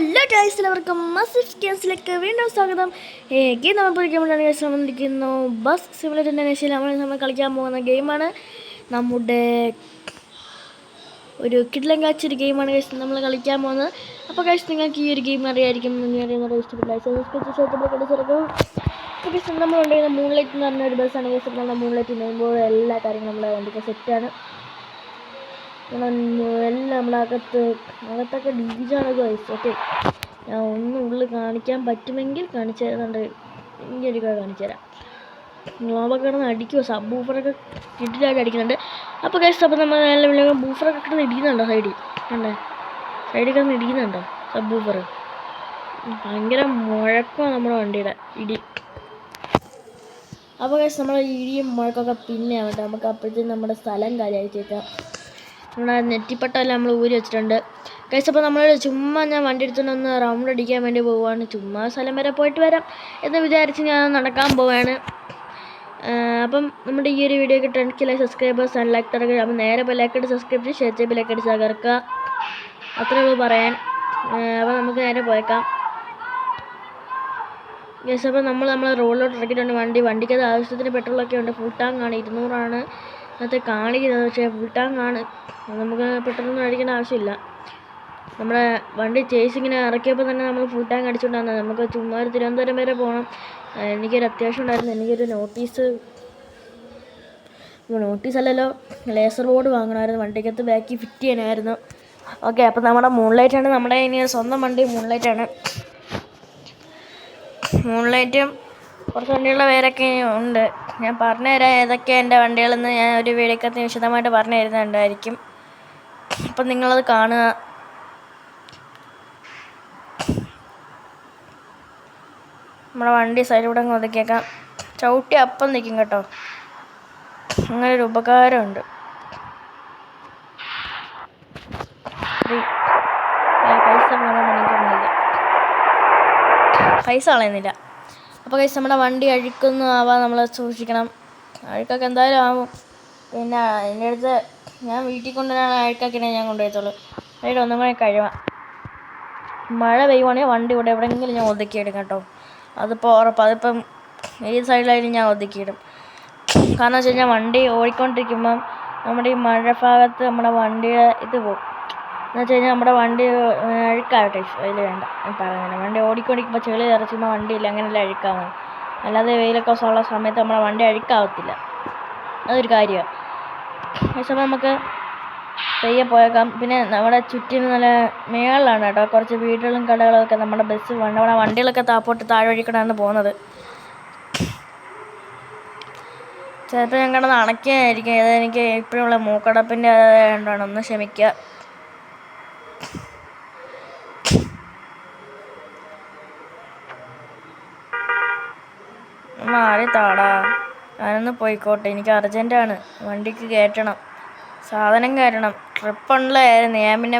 Hello guys, എല്ലാവർക്കും മസിഫ് ഗെയിംസിലേക്ക് വീണ്ടും സ്വാഗതം. ഗെയിം നമ്മൾ പഠിക്കാൻ ഗൈസ് വന്നിരിക്കുന്നു. ബസ് സിമുലേറ്ററിൻ്റെ നേശയിൽ നമ്മൾ കളിക്കാൻ പോകുന്ന ഗെയിമാണ് നമ്മുടെ ഒരു കിഡ്ലൻ കാച്ചൊരു ഗെയിമാണ് ഗൈസ് നമ്മൾ കളിക്കാൻ പോകുന്നത്. അപ്പോൾ ഗൈസ് നിങ്ങൾക്ക് ഈ ഒരു ഗെയിം അറിയായിരിക്കും. നമ്മളുണ്ടായിരുന്ന മൂൺലൈറ്റ് എന്ന് പറഞ്ഞ ഒരു ബസ്സാണ് ഗൈസ്. നമ്മുടെ മൂൺലൈറ്റ് നെയ്യുമ്പോൾ എല്ലാ കാര്യങ്ങളും നമ്മുടെ വണ്ടിക്ക് സെറ്റാണ്. എല്ലാം നമ്മളകത്തൊക്കെ ഡീജാണ് ഗൈസ്. ഓക്കെ, ഞാൻ ഒന്നും ഉള്ളിൽ കാണിക്കാൻ പറ്റുമെങ്കിൽ കാണിച്ചു തരുന്നുണ്ട്. എനിക്കൊരു കാണിച്ചു തരാം. ഗ്ലോബൊക്കെ കിടന്ന് അടിക്കുമോ, സബ് ബൂഫറൊക്കെ കിട്ടിലായിട്ട് അടിക്കുന്നുണ്ട്. അപ്പോൾ ഗൈസ്, അപ്പോൾ നമ്മൾ നല്ല ബൂഫറൊക്കെ കിടന്ന് ഇടിക്കുന്നുണ്ടോ സൈഡിൽ കിടന്ന് ഇടിക്കുന്നുണ്ടോ സബ് ബൂഫർ? ഭയങ്കര മുഴക്കമാണ് നമ്മുടെ വണ്ടിയുടെ ഇടി. അപ്പോൾ ഗൈസ്, നമ്മുടെ ഇടിയും മുഴക്കമൊക്കെ പിന്നെ ആവട്ടെ, നമുക്ക് അപ്പോഴത്തേക്കും നമ്മുടെ സ്ഥലം കാര്യമായിട്ടേക്കാം. നമ്മുടെ നെറ്റിപ്പട്ടമെല്ലാം നമ്മൾ ഊരി വെച്ചിട്ടുണ്ട് ഗൈസ്. അപ്പോൾ നമ്മൾ ചുമ്മാ ഞാൻ വണ്ടി എടുത്തുകൊണ്ട് ഒന്ന് റൗണ്ട് അടിക്കാൻ വേണ്ടി പോവുകയാണ്. ചുമ്മാ സ്ഥലം വരെ പോയിട്ട് വരാം എന്ന് വിചാരിച്ച് ഞാൻ നടക്കാൻ പോവുകയാണ്. അപ്പം നമ്മുടെ ഈ ഒരു വീഡിയോക്ക് 10K സബ്സ്ക്രൈബേഴ്സ് ആൻഡ് ലൈക്ക് തരക. അപ്പം നേരെ ഇപ്പോൾ ലൈക്ക് അടിച്ച് സബ്സ്ക്രൈബ് ചെയ്ത് ഷെയർ ചെയ്ത് ലൈക്ക് അടിച്ച് തകർക്കുക. അത്രേ ഉള്ളൂ പറയാൻ. അപ്പോൾ നമുക്ക് നേരെ പോയേക്കാം ഗൈസ്. അപ്പോൾ നമ്മൾ റോഡിലോട്ട് ഇറക്കിയിട്ടുണ്ട്. വണ്ടിക്കത് ആവശ്യത്തിന് പെട്രോളൊക്കെ ഉണ്ട്. ഫുൾ ടാങ്ക് ആണ്, 200 അത് കാണിക്കുന്നത്. പക്ഷേ ഫുൾ ടാങ്ക് ആണ്, നമുക്ക് പെട്ടെന്നൊന്നും അടിക്കേണ്ട ആവശ്യമില്ല. നമ്മുടെ വണ്ടി ചേസിങ്ങനെ ഇറക്കിയപ്പോൾ തന്നെ നമ്മൾ ഫുൾ ടാങ്ക് അടിച്ചുകൊണ്ടാണ്. നമുക്ക് ചുമ്മാ ഒരു തിരുവനന്തപുരം വരെ പോകണം. എനിക്കൊരു അത്യാവശ്യം ഉണ്ടായിരുന്നു. എനിക്കൊരു നോട്ടീസല്ലല്ലോ, ലേസർ ബോർഡ് വാങ്ങണമായിരുന്നു. വണ്ടിക്കകത്ത് ബാക്കി ഫിറ്റ് ചെയ്യാനായിരുന്നു. ഓക്കെ, അപ്പോൾ നമ്മുടെ മൂൺലൈറ്റാണ്. നമ്മുടെ ഇനി സ്വന്തം വണ്ടി മൂൺലൈറ്റാണ്. മൂൺലൈറ്റും കുറച്ച് വണ്ടികളുടെ പേരൊക്കെ ഉണ്ട്. ഞാൻ പറഞ്ഞുതരാം ഏതൊക്കെയാണ് എൻ്റെ വണ്ടികളെന്ന്. ഞാൻ ഒരു വീഡിയോക്കകത്ത് വിശദമായിട്ട് പറഞ്ഞു തരുന്നുണ്ടായിരിക്കും. അപ്പം നിങ്ങളത് കാണുക. നമ്മുടെ വണ്ടി സൈഡിലൂടെ അങ്ങ് ഒതുക്കിയേക്കാം. ചവിട്ടി അപ്പം നിൽക്കും കേട്ടോ, അങ്ങനൊരു ഉപകാരമുണ്ട്. പൈസ കളയുന്നില്ല. അപ്പോൾ ഗൈസ്, നമ്മുടെ വണ്ടി അഴുക്കൊന്നും ആവാൻ നമ്മൾ സൂക്ഷിക്കണം. അഴുക്കൊക്കെ എന്തായാലും ആവും. പിന്നെ എൻ്റെ അടുത്ത് ഞാൻ വീട്ടിൽ കൊണ്ടുവരാൻ അഴുക്കൊക്കെ ഞാൻ കൊണ്ടുപോയത്തോളൂ. അതിൽ ഒന്നും കൂടെ കഴിവാം. മഴ പെയ്യുവാണെങ്കിൽ വണ്ടി ഇവിടെ എവിടെയെങ്കിലും ഞാൻ ഒതുക്കിയിടും കേട്ടോ. അതിപ്പോൾ ഉറപ്പ്. അതിപ്പം ഏത് സൈഡിലായാലും ഞാൻ ഒതുക്കിയിടും. കാരണം വെച്ച് കഴിഞ്ഞാൽ വണ്ടി ഓടിക്കൊണ്ടിരിക്കുമ്പം നമ്മുടെ ഈ മഴ ഭാഗത്ത് നമ്മുടെ വണ്ടിയുടെ ഇത് പോകും. എന്ന് വെച്ച് കഴിഞ്ഞാൽ നമ്മുടെ വണ്ടി അഴുക്കാവട്ടെ, അതിൽ വേണ്ട. ഞാൻ പറയുന്നില്ല, വണ്ടി ഓടിക്കൊണ്ടിരിക്കുമ്പോൾ ചെളി ഇറച്ചുമ്പോൾ വണ്ടിയില്ല, അങ്ങനെയല്ല അഴുക്കാവുന്നത്. അല്ലാതെ വെയിലൊക്കെ ഉള്ള സമയത്ത് നമ്മുടെ വണ്ടി അഴുക്കാവത്തില്ല. അതൊരു കാര്യമാണ്. അതേസമയം നമുക്ക് പെയ്യെ പോയേക്കാം. പിന്നെ നമ്മുടെ ചുറ്റിന് നല്ല മേളിലാണ് കേട്ടോ കുറച്ച് വീടുകളും കടകളും ഒക്കെ. നമ്മുടെ നമ്മുടെ വണ്ടികളൊക്കെ താഴെ വഴിക്കൂടെയാണ് പോകുന്നത്. ചിലപ്പോൾ ഞാൻ കിടന്ന് അണയ്ക്കായിരിക്കും. അതെനിക്ക് ഇപ്പോഴുള്ള മൂക്കടപ്പിൻ്റെ കൊണ്ടാണ്, ഒന്ന് ക്ഷമിക്കുക. മാറി താടാ, ഞാനൊന്ന് പോയിക്കോട്ടെ. എനിക്ക് അർജൻറ്റാണ്, വണ്ടിക്ക് കയറ്റണം, സാധനം കയറ്റണം. ട്രിപ്പുള്ളതായിരുന്നു. ഞാൻ പിന്നെ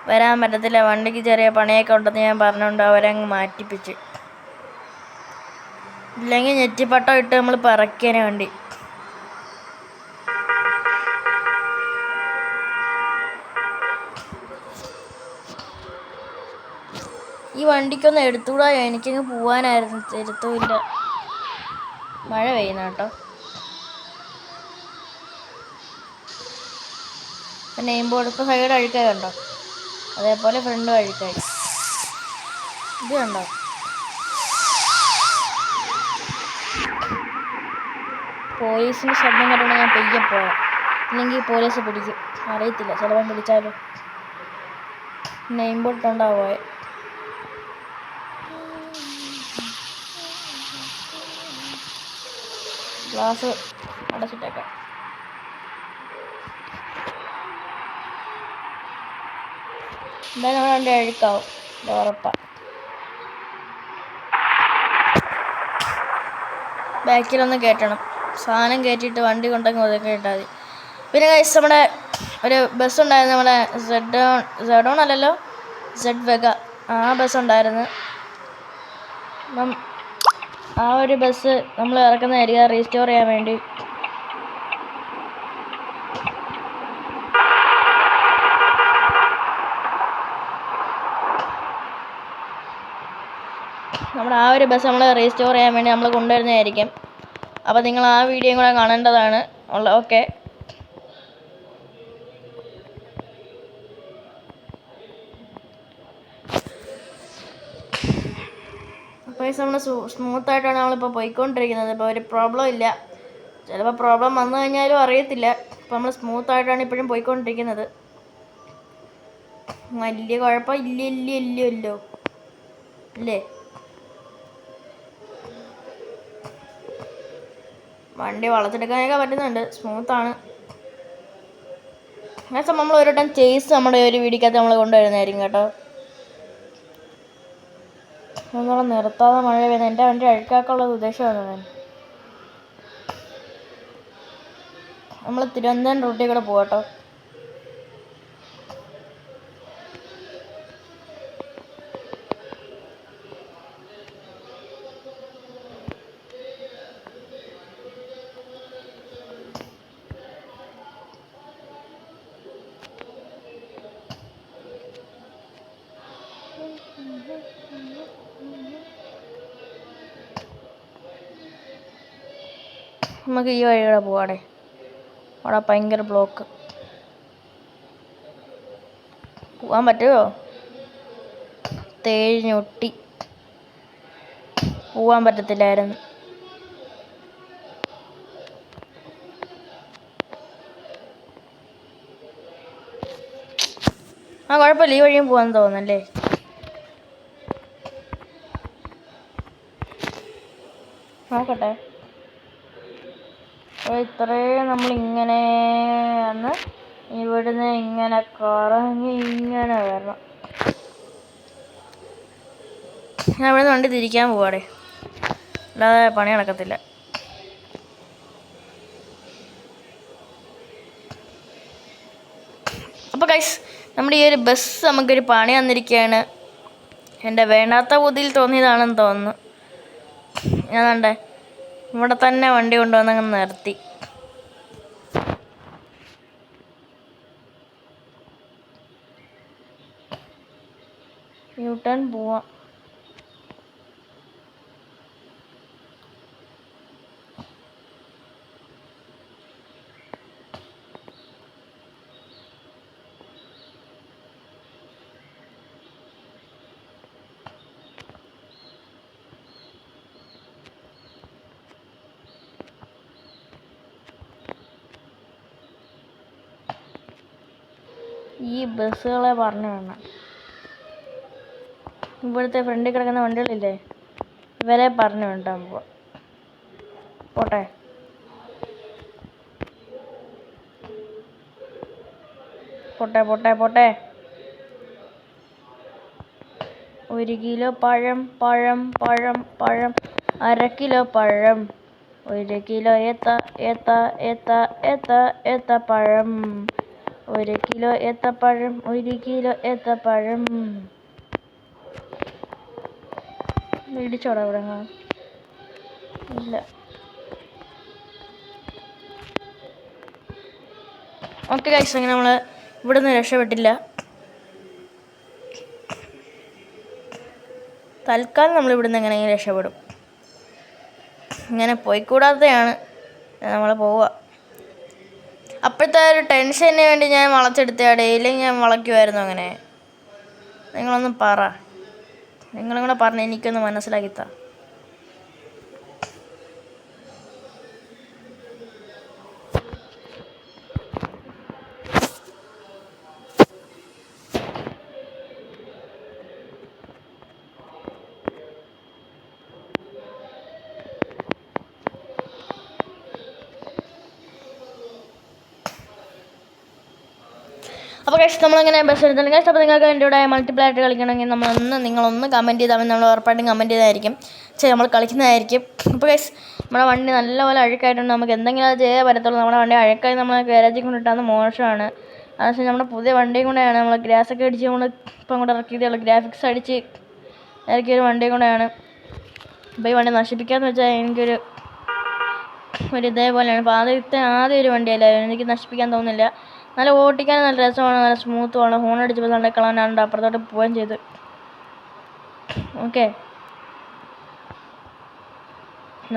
വരാൻ പറ്റത്തില്ല, വണ്ടിക്ക് ചെറിയ പണിയൊക്കെ ഉണ്ടെന്ന് ഞാൻ പറഞ്ഞുകൊണ്ട് അവരങ്ങ് മാറ്റിപ്പിച്ച്. ഇല്ലെങ്കിൽ നെറ്റിപ്പട്ടം ഇട്ട് നമ്മൾ പറക്കിയതിനെ വണ്ടി. ഈ വണ്ടിക്കൊന്ന് എടുത്തുകൂടാ, എനിക്കങ്ങ് പോവാനായിരുന്നു. എടുത്തുമില്ല, മഴ പെയ്യുന്ന കേട്ടോ. നെയിം ബോർഡ് ഇപ്പോൾ സൈഡ് അഴുക്കായി കണ്ടോ, അതേപോലെ ഫ്രണ്ടും അഴുക്കായി. ഇത് കണ്ടോ, പോലീസിൻ്റെ ശബ്ദം കേട്ടോണ്ട് ഞാൻ പെയ്യെ പോയാം. ഇല്ലെങ്കിൽ പോലീസ് പിടിക്കും, അറിയത്തില്ല, ചിലപ്പം പിടിച്ചാലും. നെയിം ബോർഡ് ഇട്ടുണ്ടാ പോയെ. ഗ്ലാസ് അടച്ചിട്ടേക്കാം. എന്തായാലും നമ്മുടെ വണ്ടി അഴുക്കാവും, ഇത് ഉറപ്പാണ്. ബാക്കിലൊന്ന് കയറ്റണം, സാധനം കയറ്റിയിട്ട് വണ്ടി കൊണ്ടങ്ങ് ഒതുക്കി ഇട്ടാൽ മതി. പിന്നെ ഗൈസ്, നമ്മുടെ ഒരു ബസ്സുണ്ടായിരുന്നു, നമ്മുടെ സെഡോൺ അല്ലല്ലോ, സെഡ് വെഗ, ആ ബസ്സുണ്ടായിരുന്നു. ആ ഒരു ബസ് നമ്മൾ ഇറക്കുന്നതായിരിക്കും റീസ്റ്റോർ ചെയ്യാൻ വേണ്ടി. നമ്മുടെ ആ ഒരു ബസ് നമ്മൾ റീസ്റ്റോർ ചെയ്യാൻ വേണ്ടി നമ്മൾ കൊണ്ടുവരുന്നതായിരിക്കും. അപ്പോൾ നിങ്ങൾ ആ വീഡിയോയും കൂടെ കാണേണ്ടതാണ്. ഓക്കെ. അപ്പോൾ നമ്മൾ സ്മൂത്തായിട്ടാണ് നമ്മളിപ്പോൾ പോയിക്കൊണ്ടിരിക്കുന്നത്. ഇപ്പോൾ ഒരു പ്രോബ്ലം ഇല്ല. ചിലപ്പോൾ പ്രോബ്ലം വന്നു കഴിഞ്ഞാലും അറിയത്തില്ല. ഇപ്പോൾ നമ്മൾ സ്മൂത്തായിട്ടാണ് ഇപ്പോഴും പോയിക്കൊണ്ടിരിക്കുന്നത്. വലിയ കുഴപ്പം ഇല്ലല്ലോ അല്ലേ? വണ്ടി വളച്ചെടുക്കാനൊക്കെ പറ്റുന്നുണ്ട്. സ്മൂത്താണ്. മാക്സിമം നമ്മൾ ഒരു വട്ടം ചേസ് നമ്മുടെ ഒരു വീടിക്കകത്ത് നമ്മൾ കൊണ്ടുവരുന്നതായിരിക്കും കേട്ടോ. നമ്മളെ നിർത്താതെ മഴ പെയ്യുന്നത് എൻ്റെ വണ്ടി അഴുക്കാക്കുള്ള ഉദ്ദേശമാണ്. നമ്മൾ തിരുവനന്തപുരം റൂട്ടിൽ കൂടെ പോകട്ടോ. നമുക്ക് ഈ വഴിയുടെ പോവാടെ. അവിടെ ഭയങ്കര ബ്ലോക്ക്. പോവാൻ പറ്റുമോ? തേഞ്ഞൊട്ടി പോവാൻ പറ്റത്തില്ലായിരുന്നു. കുഴപ്പമില്ല, ഈ വഴിയും പോകാൻ തോന്നുന്നല്ലേ. നോക്കട്ടെ. ഇത്രയും നമ്മളിങ്ങനെ വന്ന് ഇവിടുന്ന് ഇങ്ങനെ കറങ്ങി ഇങ്ങനെ വരണം. ഞാൻ ഇവിടുന്ന് വണ്ടി തിരിക്കാൻ പോവാടെ, അല്ലാതെ പണി നടക്കത്തില്ല. അപ്പോൾ ഗൈസ്, നമ്മുടെ ഈ ഒരു ബസ് നമുക്കൊരു പണി തന്നിരിക്കുകയാണ്. എൻ്റെ വേണ്ടാത്ത ബുദ്ധിയിൽ തോന്നിയതാണെന്ന് തോന്നുന്നു. ഞാൻ കണ്ടേ ഇവിടെ തന്നെ വണ്ടി കൊണ്ടുവന്നങ്ങ് നിർത്തി. യു ടേൺ പോവാം. ഈ ബസ്സുകളെ പറഞ്ഞു വേണം. ഇവിടുത്തെ ഫ്രണ്ടിൽ കിടക്കുന്ന വണ്ടികളില്ലേ, ഇവരെ പറഞ്ഞു വേണ്ടാൻ പോവാ. പോട്ടെ. പോട്ടെ പോട്ടെ പോട്ടെ. 1 കിലോ പഴം പഴം പഴം പഴം, 1/2 കിലോ പഴം, 1 കിലോ ഏത്തപ്പഴം, 1 കിലോ ഏത്തപ്പഴം, 1 കിലോ ഏത്തപ്പഴം. ഇടിച്ചോടാ ഇവിടെ? ഇല്ല. ഓക്കെ ഗൈസ്, അങ്ങനെ നമ്മൾ ഇവിടുന്ന് രക്ഷപ്പെട്ടില്ല. തൽക്കാലം നമ്മൾ ഇവിടുന്ന് എങ്ങനെയെങ്കിലും രക്ഷപ്പെടും. ഇങ്ങനെ പോയിക്കൂടാത്തതാണ് നമ്മൾ പോവുക. അപ്പോഴത്തെ ഒരു ടെൻഷന് വേണ്ടി ഞാൻ വളച്ചെടുത്തയാടെ, ഇല്ലെങ്കിൽ ഞാൻ വളയ്ക്കുമായിരുന്നു. അങ്ങനെ നിങ്ങളൊന്നും പറ, നിങ്ങളും കൂടെ പറഞ്ഞ് എനിക്കൊന്ന് മനസ്സിലാക്കിത്താ. അപ്പോൾ ഗൈസ്, നമ്മളിങ്ങനെ ബസ് എടുത്തിട്ടുണ്ട് ഗൈസ്. അപ്പോൾ നിങ്ങൾക്ക് എൻ്റെ കൂടെ മൾട്ടിപ്ലേ ആയിട്ട് കളിക്കണമെങ്കിൽ നിങ്ങളൊന്ന് കമൻറ്റ് ചെയ്താൽ നമ്മൾ ഉറപ്പായിട്ടും കമൻറ്റ് ചെയ്തായിരിക്കും. നമ്മൾ കളിക്കുന്നതായിരിക്കും. അപ്പോൾ ഗൈസ്, നമ്മുടെ വണ്ടി നല്ലപോലെ അഴുക്കായിട്ടുണ്ട്. നമുക്ക് എന്തെങ്കിലും അത് ചെയ്യാൻ പറ്റത്തുള്ളൂ. നമ്മുടെ വണ്ടി അഴുക്കായി നമ്മൾ ഗാരേജിൽ കൊണ്ടിട്ടാണ് മോശമാണ്. അതുവെച്ചാൽ നമ്മുടെ പുതിയ വണ്ടിയും കൂടെയാണ്. നമ്മൾ ഗ്രാസൊക്കെ അടിച്ച് നമ്മൾ ഇപ്പം അങ്ങോട്ട് ഇറക്കിയതേ ഉള്ളൂ. ഗ്രാഫിക്സ് അടിച്ച് ഇറക്കിയൊരു വണ്ടിയും കൂടെയാണ്. അപ്പോൾ ഈ വണ്ടി നശിപ്പിക്കാമെന്ന് വെച്ചാൽ എനിക്കൊരു ഇതേപോലെയാണ്. അപ്പോൾ ആദ്യം ഒരു വണ്ടിയല്ലായിരുന്നു, എനിക്ക് നശിപ്പിക്കാൻ തോന്നുന്നില്ല. നല്ല ഓട്ടിക്കാൻ നല്ല രസമാണ്, നല്ല സ്മൂത്തുമാണ്. ഹോൺ അടിച്ചപ്പോൾ നല്ല കളാനാണ്ട് അപ്പുറത്തോട്ട് പോവുകയും ചെയ്തു. ഓക്കെ,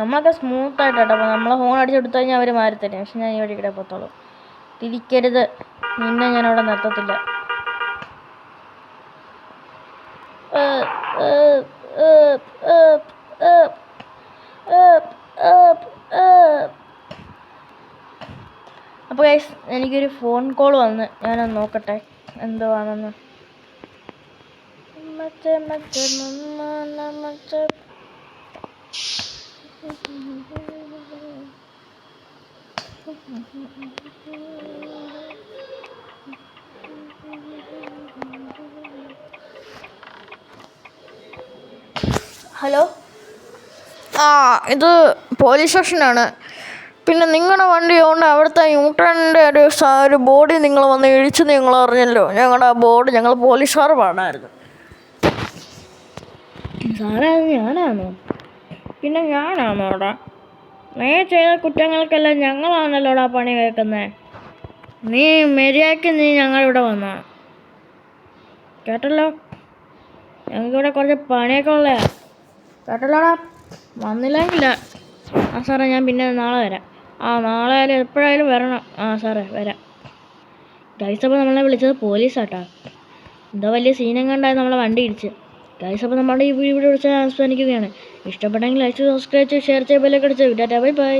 നമ്മളൊക്കെ സ്മൂത്തായിട്ട് കേട്ടോ. അപ്പോൾ നമ്മളെ ഹോൺ അടിച്ചെടുത്തു കഴിഞ്ഞാൽ അവർ മാറി തരും. പക്ഷെ ഞാൻ ഈ വഴി ഇവിടെ പോകത്തുള്ളൂ. തിരിക്കരുത്, നിന്നെ ഞാൻ അവിടെ നിർത്തത്തില്ല. അപ്പോൾ ഗൈസ് എനിക്കൊരു ഫോൺ കോൾ വന്ന് ഞാനൊന്ന് നോക്കട്ടെ എന്തുവാണെന്ന്. ഹലോ, ഇത് പോലീസ് സ്റ്റേഷനാണ്. പിന്നെ നിങ്ങളുടെ വണ്ടി കൊണ്ട് അവിടുത്തെ യൂട്ടേണിൻ്റെ ഒരു ബോഡി നിങ്ങൾ വന്ന് ഇടിച്ച് നിങ്ങൾ അറിഞ്ഞല്ലോ. ഞങ്ങളുടെ ആ ബോർഡ് ഞങ്ങൾ പോലീസുകാർ പാടായിരുന്നു. സാറേ അത് ഞാനാണോ? പിന്നെ ഞാനാണോ അവിടെ? നീ ചെയ്ത കുറ്റങ്ങൾക്കെല്ലാം ഞങ്ങളാണല്ലോടാ പണി കേൾക്കുന്നത്. നീ മര്യാദയ്ക്ക് ഞങ്ങളിവിടെ വന്ന കേട്ടല്ലോ. ഞങ്ങൾക്കിവിടെ കുറച്ച് പണിയൊക്കെ ഉള്ളതാ കേട്ടല്ലോടാ. വന്നില്ലെങ്കില്ല. സാറേ ഞാൻ പിന്നെ നാളെ വരാം. നാളെ ആയാലും എപ്പോഴായാലും വരണം. സാറേ വരാം. ഗൈസ്, അപ്പോൾ നമ്മളെ വിളിച്ചത് പോലീസാട്ടാ. എന്തോ വലിയ സീനം കണ്ടായി നമ്മളെ വണ്ടി ഇടിച്ച്. ഗൈസ്, അപ്പോൾ നമ്മുടെ ഈ വീഡിയോ വിളിച്ച് അവസാനിക്കുകയാണ്. ഇഷ്ടപ്പെട്ടെങ്കിൽ ലൈക്ക്, സബ്സ്ക്രൈബ് ചെയ്ത് ഷെയർ ചെയ്ത് ബെല്ലൊക്കെ അടിച്ച് വിടാം. Bye bye.